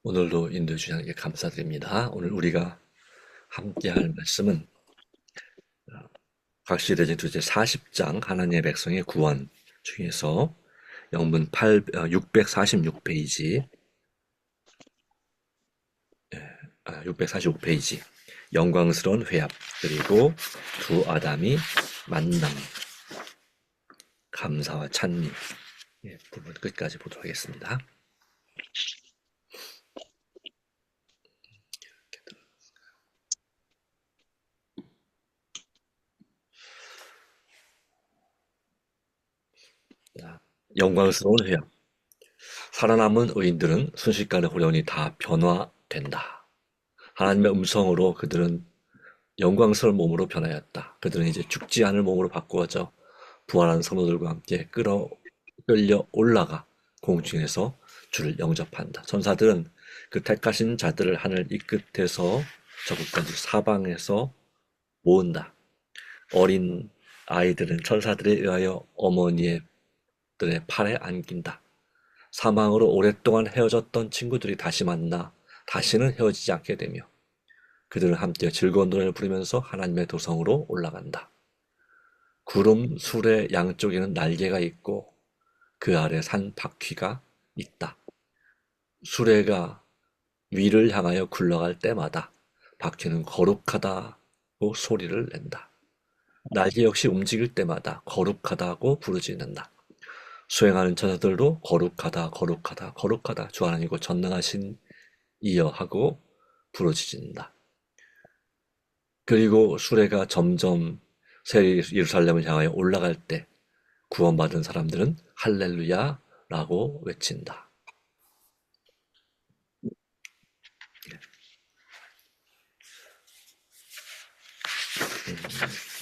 오늘도 인도해 주신 하나님께 감사드립니다. 오늘 우리가 함께 할 말씀은 각시대전 두제 40장 하나님의 백성의 구원 중에서 영문 646페이지 645페이지 영광스러운 회합 그리고 두 아담이 만남 감사와 찬미 부분 끝까지 보도록 하겠습니다. 영광스러운 회합 살아남은 의인들은 순식간에 호련히 다 변화된다. 하나님의 음성으로 그들은 영광스러운 몸으로 변하였다. 그들은 이제 죽지 않을 몸으로 바꾸어져 부활한 성도들과 함께 끌려 올라가 공중에서 주를 영접한다. 천사들은 그 택하신 자들을 하늘 이 끝에서 저 끝까지 사방에서 모은다. 어린 아이들은 천사들에 의하여 어머니의 들의 팔에 안긴다. 사망으로 오랫동안 헤어졌던 친구들이 다시 만나 다시는 헤어지지 않게 되며 그들은 함께 즐거운 노래를 부르면서 하나님의 도성으로 올라간다. 구름 술의 양쪽에는 날개가 있고 그 아래 산 바퀴가 있다. 수레가 위를 향하여 굴러갈 때마다 바퀴는 거룩하다고 소리를 낸다. 날개 역시 움직일 때마다 거룩하다고 부르짖는다. 수행하는 천사들도 거룩하다 거룩하다 거룩하다 주 하나님이고 전능하신 이여 하고 부르짖는다. 그리고 수레가 점점 새 예루살렘을 향하여 올라갈 때 구원받은 사람들은 할렐루야라고 외친다.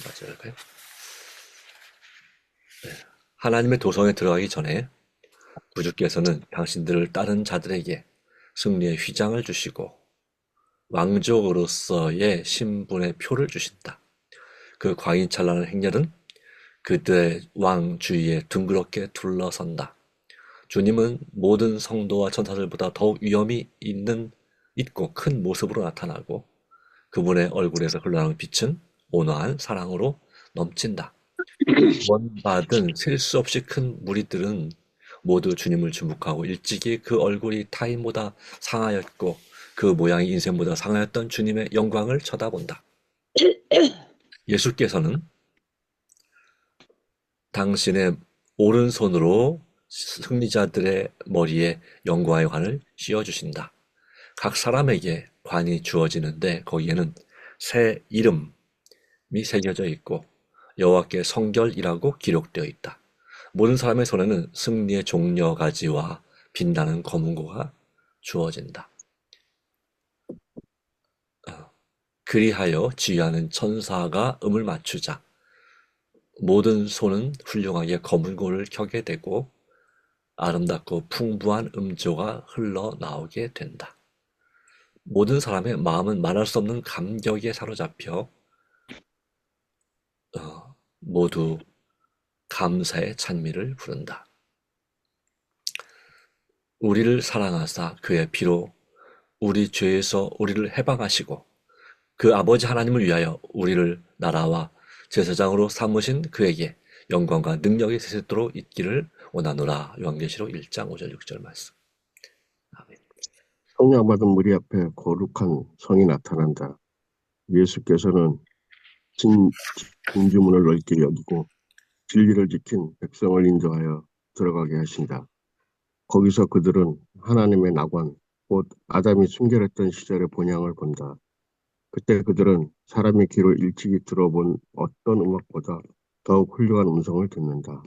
맞을까요? 하나님의 도성에 들어가기 전에 구주께서는 당신들을 따른 자들에게 승리의 휘장을 주시고 왕족으로서의 신분의 표를 주신다. 그 광희찬란한 행렬은 그들의 왕 주위에 둥그렇게 둘러선다. 주님은 모든 성도와 천사들보다 더욱 위엄이 있고 큰 모습으로 나타나고 그분의 얼굴에서 흘러나오는 빛은 온화한 사랑으로 넘친다. 구원받은 셀 수 없이 큰 무리들은 모두 주님을 주목하고 일찍이 그 얼굴이 타인보다 상하였고 그 모양이 인생보다 상하였던 주님의 영광을 쳐다본다. 예수께서는 당신의 오른손으로 승리자들의 머리에 영광의 관을 씌워주신다. 각 사람에게 관이 주어지는데 거기에는 새 이름이 새겨져 있고 여호와께 성결이라고 기록되어 있다. 모든 사람의 손에는 승리의 종려가지와 빛나는 검은고가 주어진다. 그리하여 지휘하는 천사가 음을 맞추자 모든 손은 훌륭하게 검은고를 켜게 되고 아름답고 풍부한 음조가 흘러나오게 된다. 모든 사람의 마음은 말할 수 없는 감격에 사로잡혀 모두 감사의 찬미를 부른다. 우리를 사랑하사 그의 피로 우리 죄에서 우리를 해방하시고 그 아버지 하나님을 위하여 우리를 나라와 제사장으로 삼으신 그에게 영광과 능력이 세세토록 있기를 원하노라. 요한계시록 1장 5절 6절 말씀. 아멘. 성령 받은 무리 앞에 거룩한 성이 나타난다. 예수께서는 진주문을 넓게 여기고 진리를 지킨 백성을 인도하여 들어가게 하신다. 거기서 그들은 하나님의 낙원, 곧 아담이 순결했던 시절의 본향을 본다. 그때 그들은 사람의 귀로 일찍이 들어본 어떤 음악보다 더욱 훌륭한 음성을 듣는다.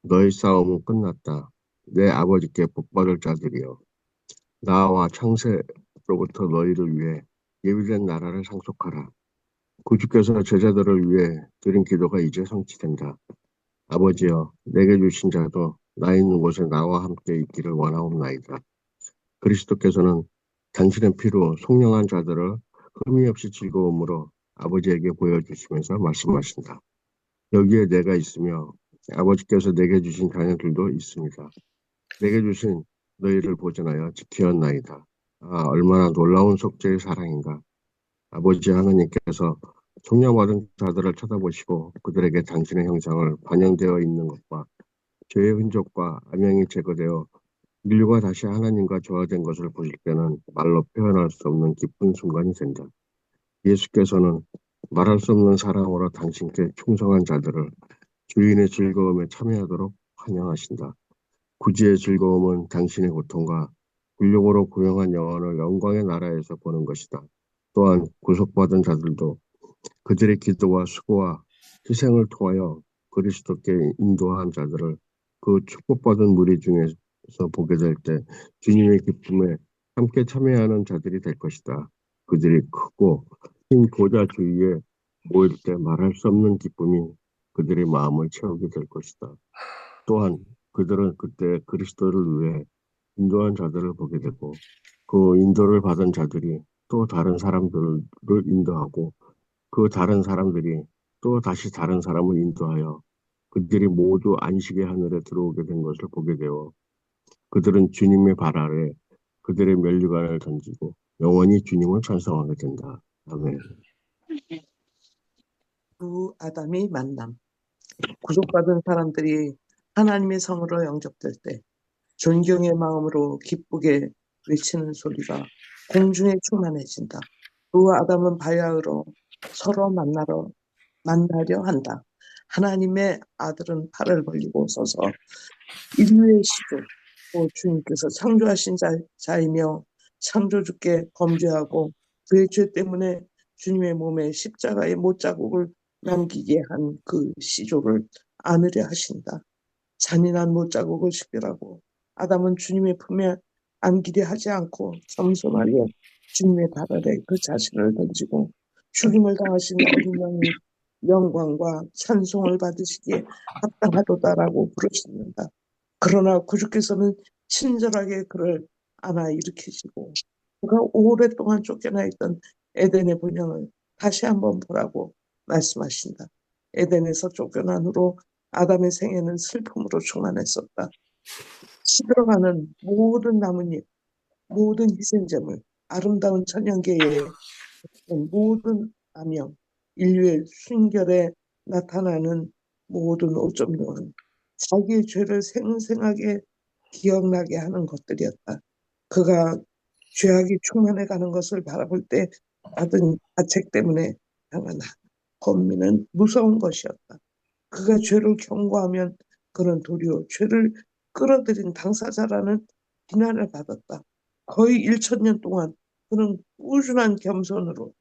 너의 싸움은 끝났다. 내 아버지께 복받을 자들이여. 나와 창세로부터 너희를 위해 예비된 나라를 상속하라. 구주께서 제자들을 위해 드린 기도가 이제 성취된다. 아버지여, 내게 주신 자도 나 있는 곳에 나와 함께 있기를 원하옵나이다. 그리스도께서는 당신의 피로 속량한 자들을 흠이 없이 즐거움으로 아버지에게 보여주시면서 말씀하신다. 여기에 내가 있으며 아버지께서 내게 주신 자녀들도 있습니다. 내게 주신 너희를 보존하여 지키었나이다. 얼마나 놀라운 속죄의 사랑인가. 아버지 하나님께서 속량받은 자들을 쳐다보시고 그들에게 당신의 형상을 반영되어 있는 것과 죄의 흔적과 암영이 제거되어 인류가 다시 하나님과 조화된 것을 보실 때는 말로 표현할 수 없는 기쁜 순간이 된다. 예수께서는 말할 수 없는 사랑으로 당신께 충성한 자들을 주인의 즐거움에 참여하도록 환영하신다. 구주의 즐거움은 당신의 고통과 굴욕으로 고용한 영혼을 영광의 나라에서 보는 것이다. 또한 구속받은 자들도 그들의 기도와 수고와 희생을 통하여 그리스도께 인도한 자들을 그 축복받은 무리 중에서 보게 될 때 주님의 기쁨에 함께 참여하는 자들이 될 것이다. 그들이 크고 흰 보좌 주위에 모일 때 말할 수 없는 기쁨이 그들의 마음을 채우게 될 것이다. 또한 그들은 그때 그리스도를 위해 인도한 자들을 보게 되고 그 인도를 받은 자들이 또 다른 사람들을 인도하고 그 다른 사람들이 또 다시 다른 사람을 인도하여 그들이 모두 안식의 하늘에 들어오게 된 것을 보게 되어 그들은 주님의 발 아래 그들의 면류관을 던지고 영원히 주님을 찬송하게 된다. 아멘. 두 아담이 만남. 구속받은 사람들이 하나님의 성으로 영접될 때 존경의 마음으로 기쁘게 외치는 소리가 공중에 충만해진다. 두 아담은 바야흐로 서로 만나려 한다. 하나님의 아들은 팔을 벌리고 서서 인류의 시조, 또 주님께서 창조하신 자이며 창조주께 범죄하고 그의 죄 때문에 주님의 몸에 십자가의 못자국을 남기게 한 그 시조를 안으려 하신다. 잔인한 못자국을 식별하고 아담은 주님의 품에 안기려 하지 않고 겸손하게 주님의 발 아래 그 자신을 던지고 죽임을 당하신 어린 양의 영광과 찬송을 받으시기에 합당하도다라고 부르짖는다. 그러나 구주께서는 친절하게 그를 안아 일으키시고 그가 오랫동안 쫓겨나 있던 에덴의 본향을 다시 한번 보라고 말씀하신다. 에덴에서 쫓겨난 후로 아담의 생애는 슬픔으로 충만했었다. 시들어가는 모든 나뭇잎, 모든 희생제물, 아름다운 천연계의 모든 암영, 인류의 순결에 나타나는 모든 오점들은 자기의 죄를 생생하게 기억나게 하는 것들이었다. 그가 죄악이 충만해가는 것을 바라볼 때 받은 가책 때문에 당한 번민은 무서운 것이었다. 그가 죄를 경고하면 그는 도리어 죄를 끌어들인 당사자라는 비난을 받았다. 거의 1,000년 동안 그는 꾸준한 겸손으로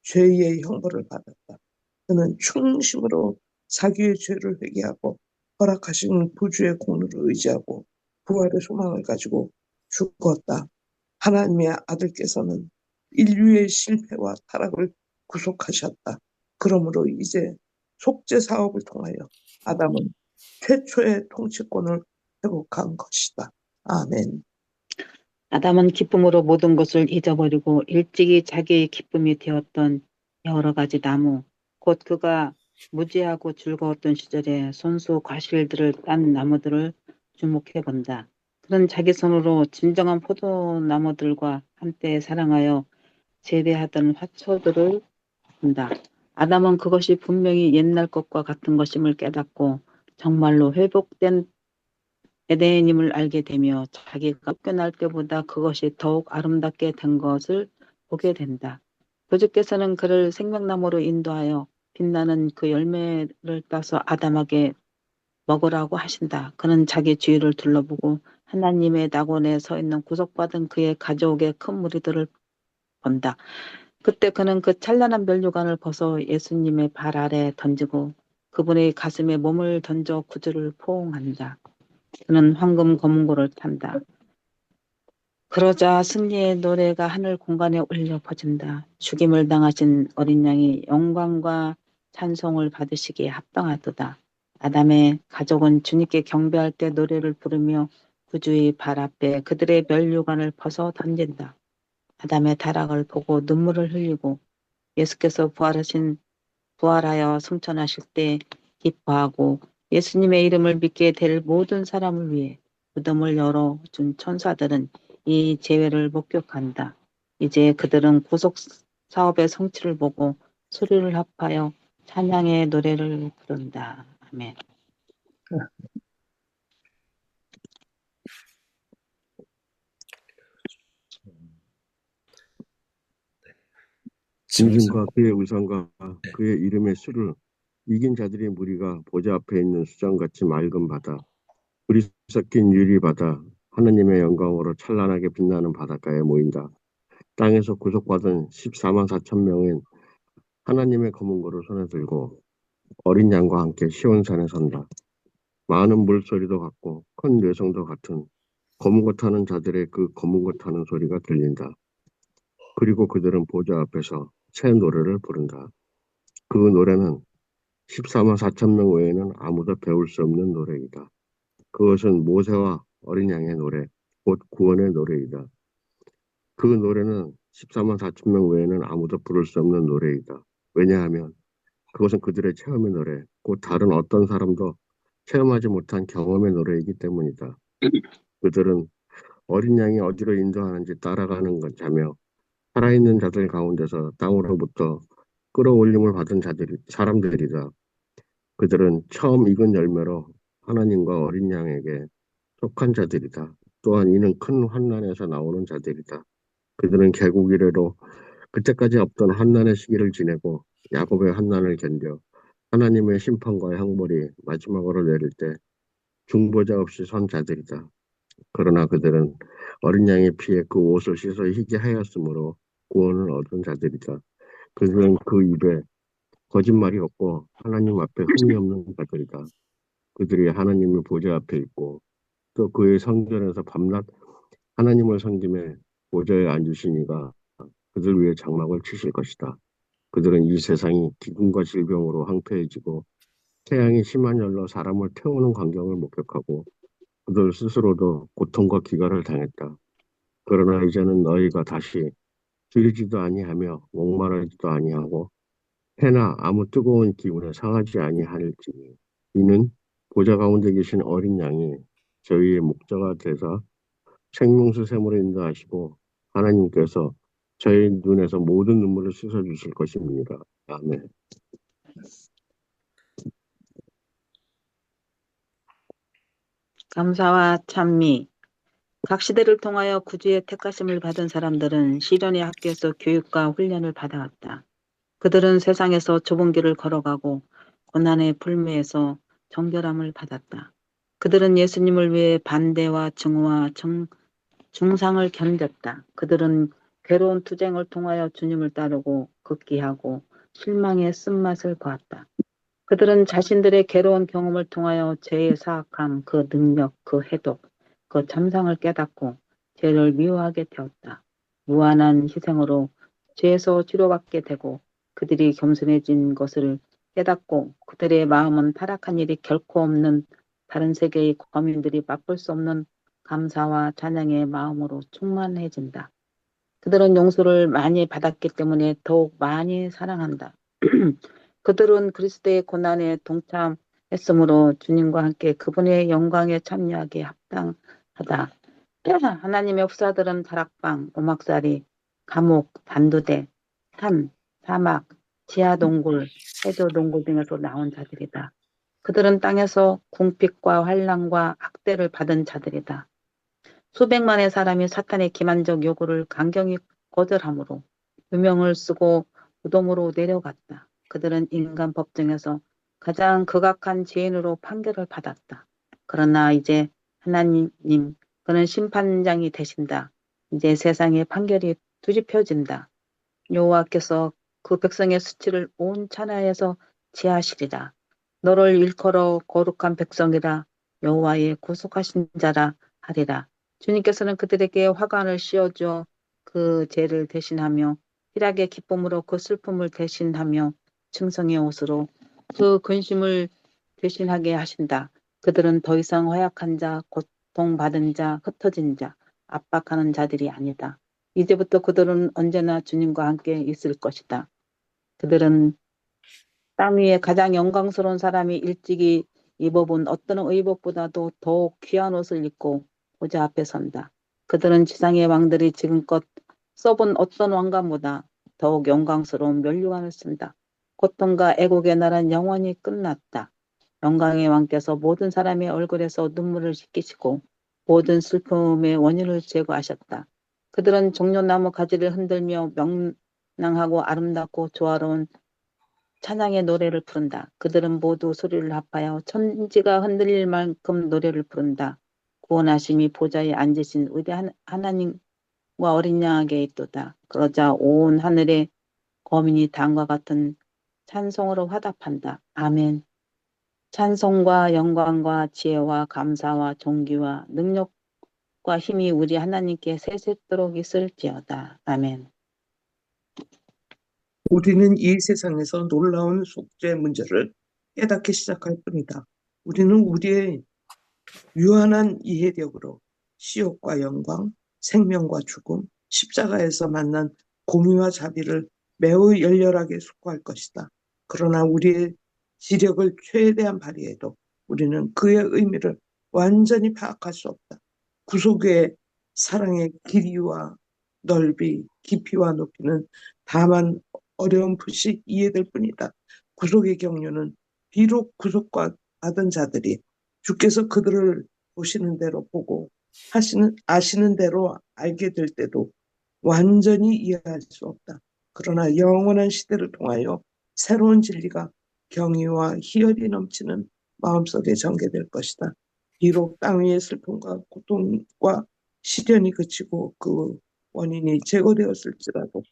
죄의 형벌을 받았다. 그는 충심으로 자기의 죄를 회개하고 허락하신 구주의 공로를 의지하고 부활의 소망을 가지고 죽었다. 하나님의 아들께서는 인류의 실패와 타락을 구속하셨다. 그러므로 이제 속죄 사업을 통하여 아담은 최초의 통치권을 회복한 것이다. 아멘. 아담은 기쁨으로 모든 것을 잊어버리고 일찍이 자기의 기쁨이 되었던 여러 가지 나무, 곧 그가 무지하고 즐거웠던 시절에 손수 과실들을 딴 나무들을 주목해 본다. 그는 자기 손으로 진정한 포도나무들과 한때 사랑하여 재배하던 화초들을 본다. 아담은 그것이 분명히 옛날 것과 같은 것임을 깨닫고 정말로 회복된 에덴임을 알게 되며 자기가 쫓겨날 때보다 그것이 더욱 아름답게 된 것을 보게 된다. 구주께서는 그를 생명나무로 인도하여 빛나는 그 열매를 따서 아담에게 먹으라고 하신다. 그는 자기 주위를 둘러보고 하나님의 낙원에 서 있는 구속받은 그의 가족의 큰 무리들을 본다. 그때 그는 그 찬란한 면류관을 벗어 예수님의 발 아래 던지고 그분의 가슴에 몸을 던져 구주를 포옹한다. 그는 황금 거문고를 탄다. 그러자 승리의 노래가 하늘 공간에 울려 퍼진다. 죽임을 당하신 어린 양이 영광과 찬송을 받으시기에 합당하도다. 아담의 가족은 주님께 경배할 때 노래를 부르며 구주의 발 앞에 그들의 면류관을 벗어 던진다. 아담의 타락을 보고 눈물을 흘리고 예수께서 부활하여 승천하실 때 기뻐하고 예수님의 이름을 믿게 될 모든 사람을 위해 무덤을 열어준 천사들은 이 재회를 목격한다. 이제 그들은 구속 사업의 성취를 보고 소리를 합하여 찬양의 노래를 부른다. 아멘. 짐승과 그의 우상과 네. 그의 이름의 수를 이긴 자들의 무리가 보좌 앞에 있는 수정같이 맑은 바다, 불이 섞인 유리 바다, 하느님의 영광으로 찬란하게 빛나는 바닷가에 모인다. 땅에서 구속받은 14만 4천 명은 하나님의 검은 고를 손에 들고 어린 양과 함께 시온산에 선다. 많은 물소리도 같고 큰 뇌성도 같은 검은 것 타는 자들의 그 검은 것 타는 소리가 들린다. 그리고 그들은 보좌 앞에서 새 노래를 부른다. 그 노래는 14만 4천 명 외에는 아무도 배울 수 없는 노래이다. 그것은 모세와 어린 양의 노래, 곧 구원의 노래이다. 그 노래는 14만 4천 명 외에는 아무도 부를 수 없는 노래이다. 왜냐하면 그것은 그들의 체험의 노래, 곧 다른 어떤 사람도 체험하지 못한 경험의 노래이기 때문이다. 그들은 어린 양이 어디로 인도하는지 따라가는 자며 살아있는 자들 가운데서 땅으로부터 끌어올림을 받은 사람들이다. 그들은 처음 익은 열매로 하나님과 어린 양에게 속한 자들이다. 또한 이는 큰 환난에서 나오는 자들이다. 그들은 개국 이래로 그때까지 없던 환난의 시기를 지내고 야곱의 환난을 견뎌 하나님의 심판과 형벌이 마지막으로 내릴 때 중보자 없이 선 자들이다. 그러나 그들은 어린 양의 피에 그 옷을 씻어 희게 하였으므로 구원을 얻은 자들이다. 그들은 그 입에 거짓말이 없고 하나님 앞에 흠이 없는 자들이다. 그들이 하나님의 보좌 앞에 있고 또 그의 성전에서 밤낮 하나님을 섬김에 보좌에 앉으시니가 그들 위에 장막을 치실 것이다. 그들은 이 세상이 기근과 질병으로 황폐해지고 태양이 심한 열로 사람을 태우는 광경을 목격하고 그들 스스로도 고통과 기갈을 당했다. 그러나 이제는 너희가 다시 줄이지도 아니하며 목마르지도 아니하고 해나 아무 뜨거운 기운에 상하지 아니할지니 이는 보좌 가운데 계신 어린 양이 저희의 목자가 되사 생명수 샘으로 인도하시고 하나님께서 저희 눈에서 모든 눈물을 씻어 주실 것입니다. 아멘. 감사와 찬미. 각 시대를 통하여 구주의 택하심을 받은 사람들은 시련의 학교에서 교육과 훈련을 받아왔다. 그들은 세상에서 좁은 길을 걸어가고 고난의 불매에서 정결함을 받았다. 그들은 예수님을 위해 반대와 증오와 중상을 견뎠다. 그들은 괴로운 투쟁을 통하여 주님을 따르고 극기하고 실망의 쓴맛을 보았다. 그들은 자신들의 괴로운 경험을 통하여 죄의 사악함, 그 능력, 그 해독, 그 참상을 깨닫고 죄를 미워하게 되었다. 무한한 희생으로 죄에서 치료받게 되고 그들이 겸손해진 것을 깨닫고 그들의 마음은 타락한 일이 결코 없는 다른 세계의 거민들이 맛볼 수 없는 감사와 찬양의 마음으로 충만해진다. 그들은 용서를 많이 받았기 때문에 더욱 많이 사랑한다. 그들은 그리스도의 고난에 동참했으므로 주님과 함께 그분의 영광에 참여하기에 합당하다. 하나님의 흡사들은 다락방, 오막살이, 감옥, 단두대, 산, 사막, 지하동굴, 해저동굴 등에서 나온 자들이다. 그들은 땅에서 궁핍과 환난과 학대를 받은 자들이다. 수백만의 사람이 사탄의 기만적 요구를 강경히 거절함으로 유명을 쓰고 무덤으로 내려갔다. 그들은 인간 법정에서 가장 극악한 죄인으로 판결을 받았다. 그러나 이제 하나님, 그는 심판장이 되신다. 이제 세상의 판결이 뒤집혀진다. 여호와께서 그 백성의 수치를 온 천하에서 지하시리라. 너를 일컬어 거룩한 백성이라 여호와의 구속하신 자라 하리라. 주님께서는 그들에게 화관을 씌워주어 그 죄를 대신하며 희락의 기쁨으로 그 슬픔을 대신하며 충성의 옷으로 그 근심을 대신하게 하신다. 그들은 더 이상 허약한 자, 고통받은 자, 흩어진 자, 압박하는 자들이 아니다. 이제부터 그들은 언제나 주님과 함께 있을 것이다. 그들은 땅 위에 가장 영광스러운 사람이 일찍이 입어본 어떤 의복보다도 더욱 귀한 옷을 입고 보좌 앞에 선다. 그들은 지상의 왕들이 지금껏 써본 어떤 왕관보다 더욱 영광스러운 면류관을 쓴다. 고통과 애곡의 날은 영원히 끝났다. 영광의 왕께서 모든 사람의 얼굴에서 눈물을 씻기시고 모든 슬픔의 원인을 제거하셨다. 그들은 종려나무 가지를 흔들며 명랑하고 아름답고 조화로운 찬양의 노래를 부른다. 그들은 모두 소리를 합하여 천지가 흔들릴 만큼 노래를 부른다. 구원하심이 보좌에 앉으신 위대한 하나님과 어린 양에게 있도다. 그러자 온 하늘의 거민이 다음과 같은 찬송으로 화답한다. 아멘. 찬송과 영광과 지혜와 감사와 존귀와 능력과 힘이 우리 하나님께 세세토록 있을지어다. 아멘. 우리는 이 세상에서 놀라운 속죄 문제를 깨닫기 시작할 뿐이다. 우리는 우리의 유한한 이해력으로 시욕과 영광, 생명과 죽음, 십자가에서 만난 공의와 자비를 매우 열렬하게 숙고할 것이다. 그러나 우리의 지력을 최대한 발휘해도 우리는 그의 의미를 완전히 파악할 수 없다. 구속의 사랑의 길이와 넓이, 깊이와 높이는 다만 어렴풋이 이해될 뿐이다. 구속의 경륜은 비록 구속받은 자들이 주께서 그들을 보시는 대로 보고 아시는 대로 알게 될 때도 완전히 이해할 수 없다. 그러나 영원한 시대를 통하여 새로운 진리가 경의와 희열이 넘치는 마음속에 전개될 것이다. 비록 땅 위의 슬픔과 고통과 시련이 그치고 그 원인이 제거되었을지라도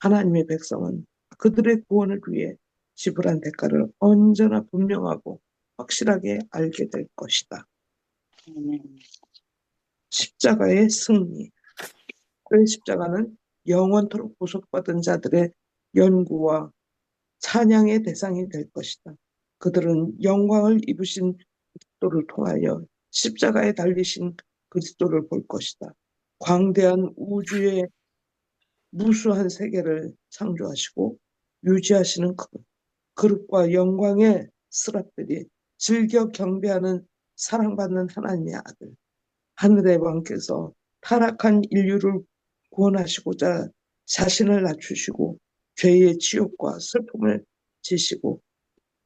하나님의 백성은 그들의 구원을 위해 지불한 대가를 언제나 분명하고 확실하게 알게 될 것이다. 아멘. 십자가의 승리. 그 십자가는 영원토록 보속받은 자들의 연구와 찬양의 대상이 될 것이다. 그들은 영광을 입으신 그리스도를 통하여 십자가에 달리신 그리스도를 볼 것이다. 광대한 우주의 무수한 세계를 창조하시고 유지하시는 그분. 그릇과 영광의 스랍들이 즐겨 경배하는 사랑받는 하나님의 아들. 하늘의 왕께서 타락한 인류를 구원하시고자 자신을 낮추시고 죄의 지옥과 슬픔을 지시고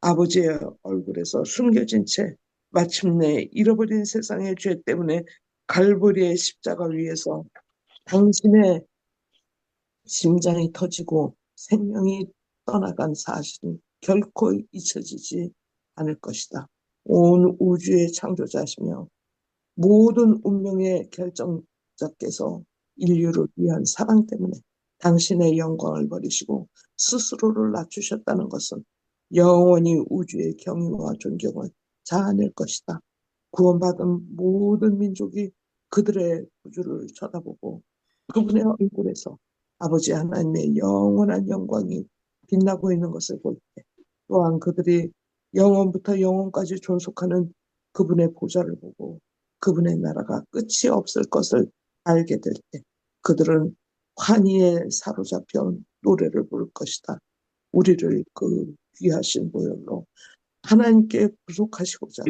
아버지의 얼굴에서 숨겨진 채 마침내 잃어버린 세상의 죄 때문에 갈보리의 십자가 위에서 당신의 심장이 터지고 생명이 떠나간 사실은 결코 잊혀지지 않을 것이다. 온 우주의 창조자시며 모든 운명의 결정자께서 인류를 위한 사랑 때문에 당신의 영광을 버리시고 스스로를 낮추셨다는 것은 영원히 우주의 경의와 존경을 자아낼 것이다. 구원받은 모든 민족이 그들의 구주를 쳐다보고 그분의 얼굴에서 아버지 하나님의 영원한 영광이 빛나고 있는 것을 볼 때, 또한 그들이 영원부터 영원까지 존속하는 그분의 보좌를 보고 그분의 나라가 끝이 없을 것을 알게 될 때, 그들은 환희에 사로잡혀 노래를 부를 것이다. 우리를 그 귀하신 보혈로 하나님께 구속하시고자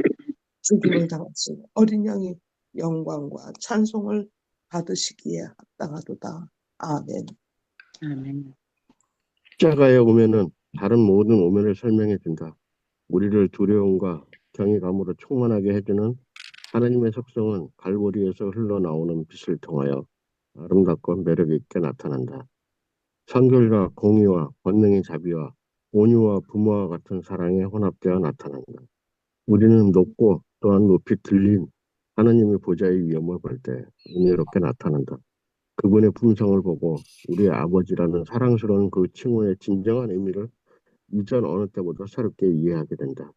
죽임을 당하신 어린 양의 영광과 찬송을 받으시기에 합당하도다. 아멘. 아멘. 십자가에 오면은 다른 모든 오면을 설명해 준다. 우리를 두려움과 경외감으로 충만하게 해주는 하나님의 속성은 갈보리에서 흘러나오는 빛을 통하여 아름답고 매력 있게 나타난다. 성결과 공의와 권능의 자비와 온유와 부모와 같은 사랑에 혼합되어 나타난다. 우리는 높고 또한 높이 들린 하나님의 보좌의 위엄을 볼 때 은혜롭게 나타난다. 그분의 품성을 보고 우리의 아버지라는 사랑스러운 그 칭호의 진정한 의미를 이전 어느 때보다 새롭게 이해하게 된다.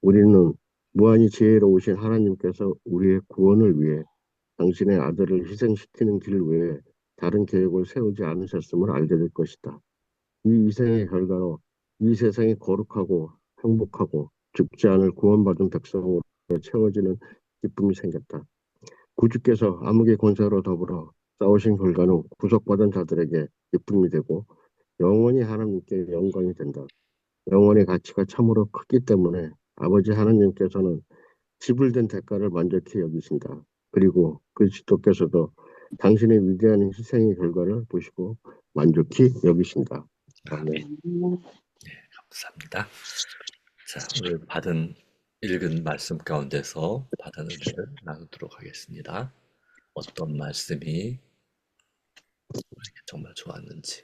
우리는 무한히 지혜로우신 하나님께서 우리의 구원을 위해 당신의 아들을 희생시키는 길 외에 다른 계획을 세우지 않으셨음을 알게 될 것이다. 이 희생의 결과로 이 세상이 거룩하고 행복하고 죽지 않을 구원받은 백성으로 채워지는 기쁨이 생겼다. 구주께서 암흑의 권세로 더불어 싸우신 결과는 구속받은 자들에게 기쁨이 되고 영원히 하나님께 영광이 된다. 영원의 가치가 참으로 크기 때문에 아버지 하나님께서는 지불된 대가를 만족히 여기신다. 그리고 그리스도께서도 당신의 위대한 희생의 결과를 보시고 만족히 여기신다. 아멘. 감사합니다. 자, 오늘 읽은 말씀 가운데서 받은 은혜를 나누도록 하겠습니다. 어떤 말씀이 우리에게 정말 좋았는지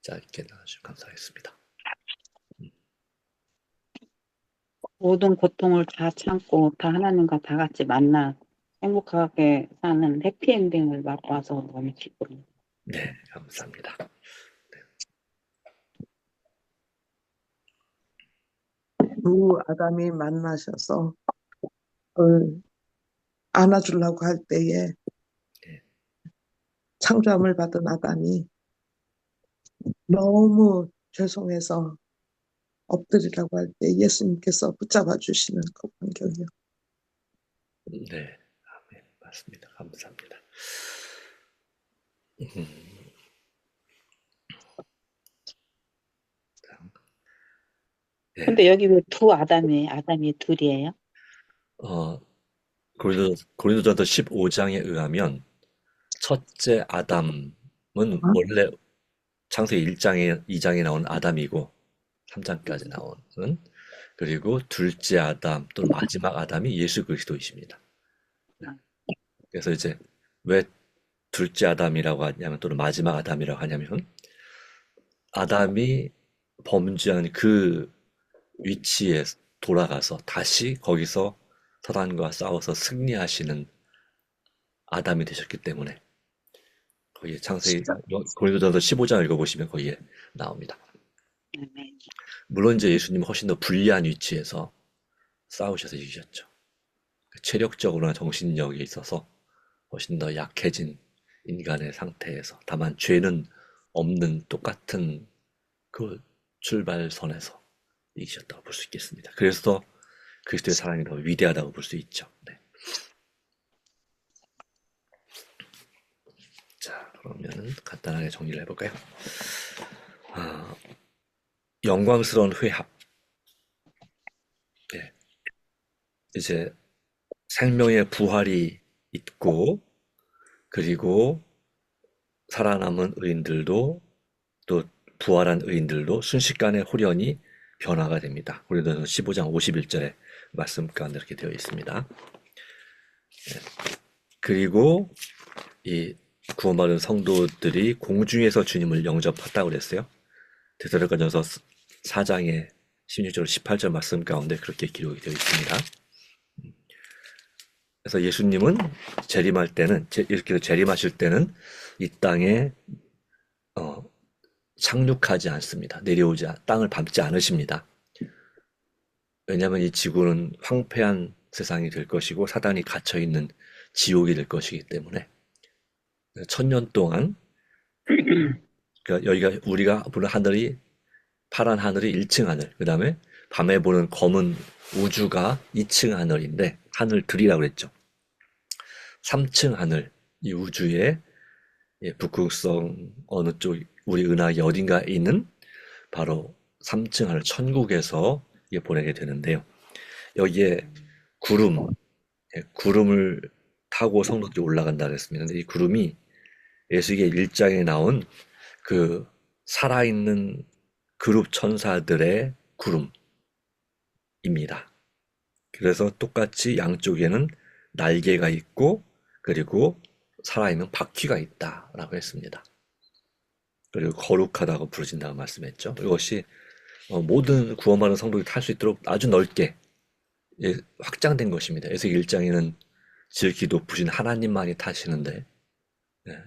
짧게 나눠주시면 감사하겠습니다. 모든 고통을 다 참고 다 하나님과 다 같이 만나 행복하게 사는 해피엔딩을 맛봐서 너무 기쁩니다. 네, 감사합니다. 두 아담이 만나셔서 안아주려고 할 때에 네. 창조함을 받은 아담이 너무 죄송해서 엎드리라고 할 때 예수님께서 붙잡아 주시는 그 광경이요. 네, 아멘. 맞습니다. 감사합니다. 네. 근데 여기 왜 두 아담이 둘이에요? 고린도전서 15장에 의하면 첫째 아담은 원래 창세기 2장에 나온 아담이고 3장까지 나오는, 그리고 둘째 아담 또는 마지막 아담이 예수 그리스도이십니다. 그래서 이제 왜 둘째 아담이라고 하냐면, 또는 마지막 아담이라고 하냐면, 아담이 범죄한 그 위치에 돌아가서 다시 거기서 사단과 싸워서 승리하시는 아담이 되셨기 때문에, 거기에 창세기 고린도전서 15장 읽어보시면 거기에 나옵니다. 아멘. 물론 이제 예수님은 훨씬 더 불리한 위치에서 싸우셔서 이기셨죠. 체력적으로나 정신력에 있어서 훨씬 더 약해진 인간의 상태에서, 다만 죄는 없는 똑같은 그 출발선에서 이기셨다고 볼 수 있겠습니다. 그래서 그리스도의 사랑이 더 위대하다고 볼 수 있죠. 네. 자, 그러면 간단하게 정리를 해볼까요? 영광스러운 회합. 네. 이제 생명의 부활이 있고, 그리고 살아남은 의인들도, 또 부활한 의인들도 순식간에 홀연히 변화가 됩니다. 고린도전서 15장 51절에 말씀 가운데 이렇게 되어 있습니다. 네. 그리고 이 구원받은 성도들이 공중에서 주님을 영접했다고 그랬어요. 데살로니가전서 4장의 16절 18절 말씀 가운데 그렇게 기록이 되어 있습니다. 그래서 예수님은 재림할 때는, 이렇게 재림하실 때는 이 땅에 착륙하지 않습니다. 땅을 밟지 않으십니다. 왜냐하면 이 지구는 황폐한 세상이 될 것이고 사단이 갇혀있는 지옥이 될 것이기 때문에 1000년 동안, 그러니까 여기가 우리가 보는 하늘이, 파란 하늘이 1층 하늘, 그 다음에 밤에 보는 검은 우주가 2층 하늘인데, 하늘들이라고 그랬죠. 3층 하늘, 이 우주의 북극성 어느 쪽, 우리 은하계 어딘가에 있는 바로 3층 하늘, 천국에서 보내게 되는데요. 여기에 구름을 타고 성도들이 올라간다 그랬습니다. 근데 이 구름이 에스겔 1장에 나온 그 살아있는 그룹 천사들의 구름입니다. 그래서 똑같이 양쪽에는 날개가 있고, 그리고 살아있는 바퀴가 있다라고 했습니다. 그리고 거룩하다고 부르진다고 말씀했죠. 이것이 모든 구원받은 성도들이 탈 수 있도록 아주 넓게 확장된 것입니다. 에스겔 1장에는 지극히 높으신 하나님만이 타시는데,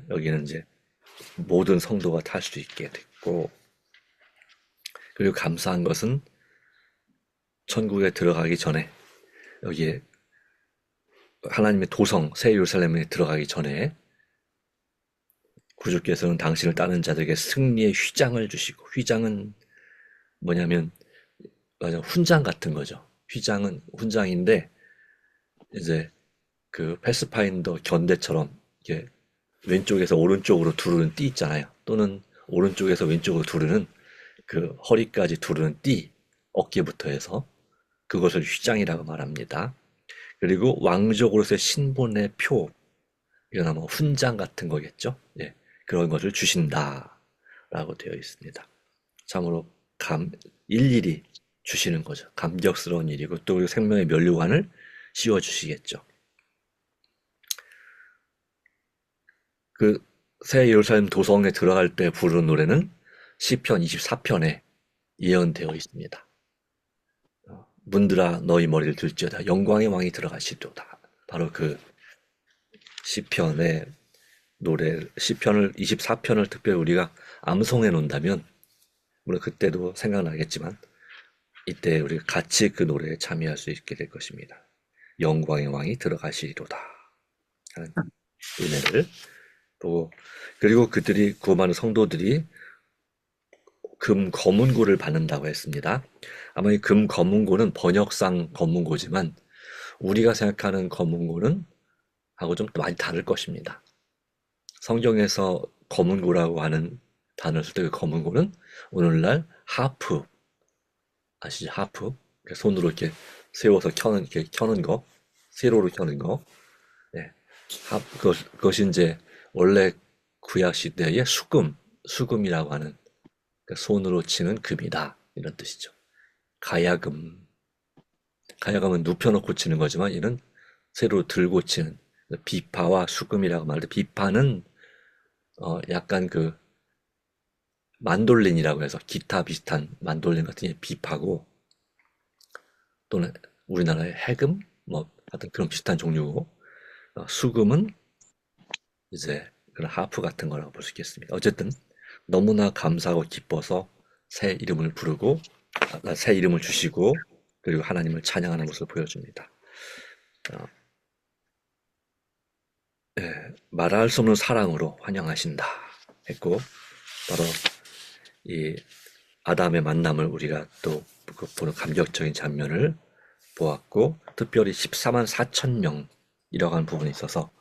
여기는 이제 모든 성도가 탈 수 있게 됐고, 그리고 감사한 것은 천국에 들어가기 전에, 여기에 하나님의 도성 새 예루살렘에 들어가기 전에 구주께서는 당신을 따르는 자들에게 승리의 휘장을 주시고, 휘장은 뭐냐면 훈장 같은 거죠. 휘장은 훈장인데, 이제 그 패스파인더 견대처럼 이렇게 왼쪽에서 오른쪽으로 두르는 띠 있잖아요. 또는 오른쪽에서 왼쪽으로 두르는 그 허리까지 두르는 띠, 어깨부터 해서 그것을 휘장이라고 말합니다. 그리고 왕족으로서의 신분의 표, 이거나 뭐 훈장 같은 거겠죠. 예, 그런 것을 주신다라고 되어 있습니다. 참으로 일일이 주시는 거죠. 감격스러운 일이고 또 우리 생명의 면류관을 씌워 주시겠죠. 그 새 예루살렘 도성에 들어갈 때 부르는 노래는 시편 24편에 예언되어 있습니다. 문들아 너희 머리를 들지어다 영광의 왕이 들어가시도다. 바로 그 시편의 노래, 시편을 24편을 특별히 우리가 암송해 놓는다면 물론 그때도 생각나겠지만 이때 우리가 같이 그 노래에 참여할 수 있게 될 것입니다. 영광의 왕이 들어가시리로다 하는 은혜를 보고, 그리고 그들이 구원받는 성도들이 금 검은고를 받는다고 했습니다. 아마 이 금 검은고는 번역상 검은고지만 우리가 생각하는 검은고는 하고 좀 많이 다를 것입니다. 성경에서 검은고라고 하는 단어를 쓸 때 그 검은고는 오늘날 하프 아시죠? 하프 손으로 이렇게 세워서 이렇게 켜는 거, 세로로 켜는 거. 네. 그것이 이제 원래 구약 시대의 수금이라고 하는 손으로 치는 금이다 이런 뜻이죠. 가야금은 눕혀놓고 치는 거지만 이는 세로 들고 치는 비파와 수금이라고 말할 때 비파는 약간 그 만돌린이라고 해서 기타 비슷한 만돌린 같은 게 비파고 또는 우리나라의 해금 뭐 하여튼 그런 비슷한 종류고 수금은 이제 그런 하프 같은 거라고 볼 수 있겠습니다. 어쨌든 너무나 감사하고 기뻐서 새 이름을 부르고 새 이름을 주시고 그리고 하나님을 찬양하는 모습을 보여줍니다. 말할 수 없는 사랑으로 환영하신다 했고 바로 이 아담의 만남을 우리가 또 보는 감격적인 장면을 보았고 특별히 14만 4천 명이라고 하는 부분이 있어서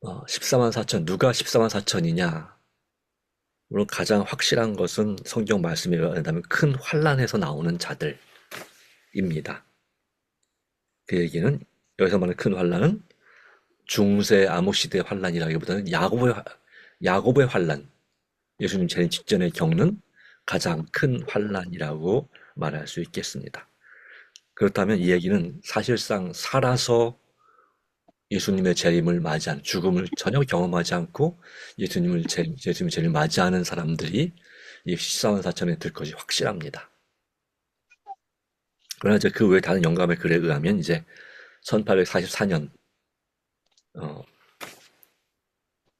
14만 4천 누가 14만 4천이냐 물론 가장 확실한 것은 성경 말씀에 의하면 큰 환란에서 나오는 자들입니다. 그 얘기는 여기서 말하는 큰 환란은 중세 암흑시대의 환란이라기보다는 야곱의 환란 예수님 재림 직전에 겪는 가장 큰 환란이라고 말할 수 있겠습니다. 그렇다면 이 얘기는 사실상 살아서 예수님의 재림을 맞이한 죽음을 전혀 경험하지 않고 예수님의 재림을 맞이하는 사람들이 이 14만 4천에 들 것이 확실합니다. 그러나 이제 그 외 다른 영감의 글에 의하면 이제 1844년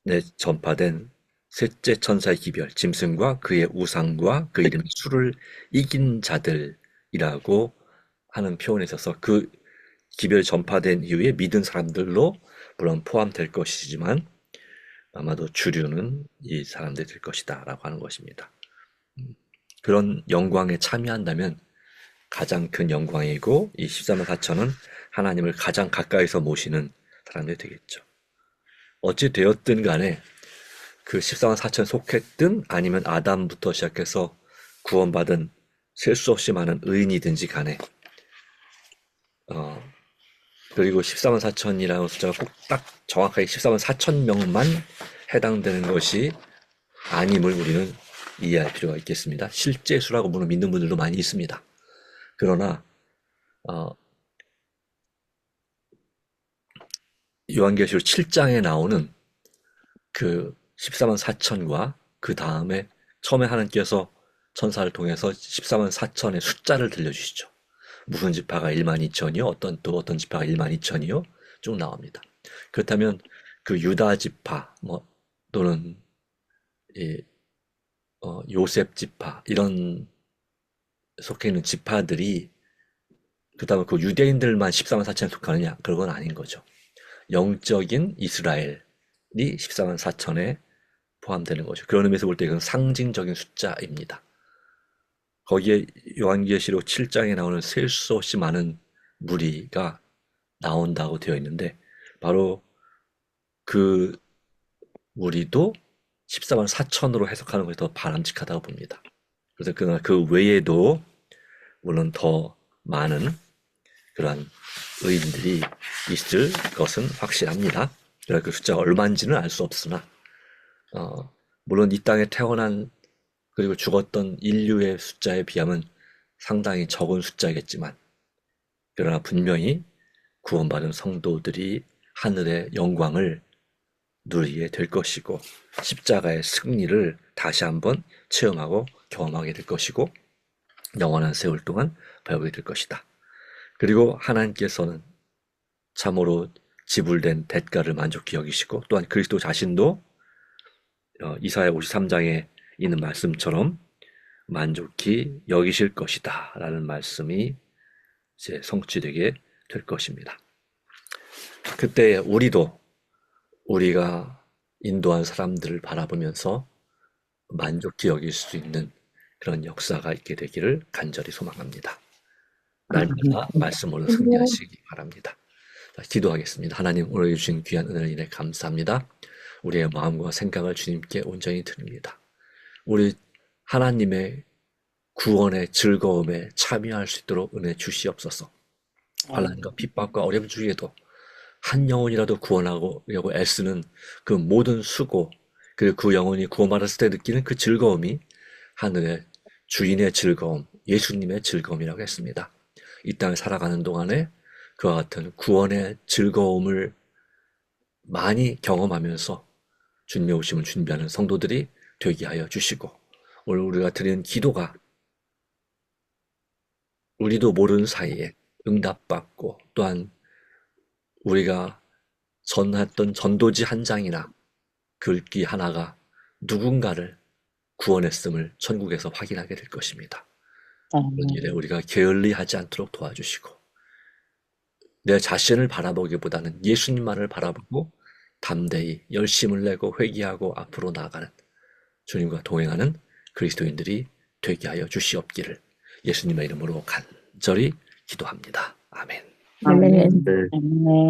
내 전파된 셋째 천사의 기별, 짐승과 그의 우상과 그 이름의 수를 이긴 자들이라고 하는 표현에 있어서 그 기별 전파된 이후에 믿은 사람들로 물론 포함될 것이지만 아마도 주류는 이 사람들이 될 것이다 라고 하는 것입니다. 그런 영광에 참여한다면 가장 큰 영광이고 이 14만 4천은 하나님을 가장 가까이서 모시는 사람들이 되겠죠. 어찌 되었든 간에 그 14만 4천에 속했든 아니면 아담부터 시작해서 구원받은 셀 수 없이 많은 의인이든지 간에 그리고 14만 4천이라는 숫자가 꼭 딱 정확하게 14만 4천 명만 해당되는 것이 아님을 우리는 이해할 필요가 있겠습니다. 실제 수라고 물론 믿는 분들도 많이 있습니다. 그러나 요한계시록 7장에 나오는 그 14만 4천과 그 다음에 처음에 하나님께서 천사를 통해서 14만 4천의 숫자를 들려주시죠. 무슨 지파가 1만 2천이요? 어떤 지파가 1만 2천이요? 쭉 나옵니다. 그렇다면 그 유다 지파 또는 요셉 지파 이런 속해 있는 지파들이 그다음에 그 유대인들만 14만 4천에 속하느냐? 그런 건 아닌 거죠. 영적인 이스라엘이 14만 4천에 포함되는 거죠. 그런 의미에서 볼 때 이건 상징적인 숫자입니다. 거기에 요한계시록 7장에 나오는 셀 수 없이 많은 무리가 나온다고 되어 있는데 바로 그 무리도 14만 4천으로 해석하는 것이 더 바람직하다고 봅니다. 그래서 그러나 그 외에도 물론 더 많은 그러한 의인들이 있을 것은 확실합니다. 그러니까 그 숫자가 얼마인지는 알 수 없으나 물론 이 땅에 태어난 그리고 죽었던 인류의 숫자에 비하면 상당히 적은 숫자겠지만 그러나 분명히 구원받은 성도들이 하늘의 영광을 누리게 될 것이고 십자가의 승리를 다시 한번 체험하고 경험하게 될 것이고 영원한 세월 동안 배우게 될 것이다. 그리고 하나님께서는 참으로 지불된 대가를 만족히 여기시고 또한 그리스도 자신도 이사야 53장에 있는 말씀처럼 만족히 여기실 것이다 라는 말씀이 이제 성취되게 될 것입니다. 그때 우리가 인도한 사람들을 바라보면서 만족히 여길 수 있는 그런 역사가 있게 되기를 간절히 소망합니다. 날마다 말씀으로 승리하시기 바랍니다. 자, 기도하겠습니다. 하나님, 오늘 주신 귀한 은혜를 인해 감사합니다. 우리의 마음과 생각을 주님께 온전히 드립니다. 우리 하나님의 구원의 즐거움에 참여할 수 있도록 은혜 주시옵소서. 환난과 핍박과 어려움 중에도 한 영혼이라도 구원하려고 애쓰는 그 모든 수고, 그리고 그 영혼이 구원받았을 때 느끼는 그 즐거움이 하늘의 주인의 즐거움, 예수님의 즐거움이라고 했습니다. 이 땅을 살아가는 동안에 그와 같은 구원의 즐거움을 많이 경험하면서 주님의 오심을 준비하는 성도들이 되게 하여 주시고, 오늘 우리가 드리는 기도가 우리도 모르는 사이에 응답받고 또한 우리가 전했던 전도지 한 장이나 글귀 하나가 누군가를 구원했음을 천국에서 확인하게 될 것입니다. 그런 일에 우리가 게을리하지 않도록 도와주시고 내 자신을 바라보기보다는 예수님만을 바라보고 담대히 열심을 내고 회개하고 앞으로 나아가는 주님과 동행하는 그리스도인들이 되게 하여 주시옵기를 예수님의 이름으로 간절히 기도합니다. 아멘. 아멘. 네. 아멘.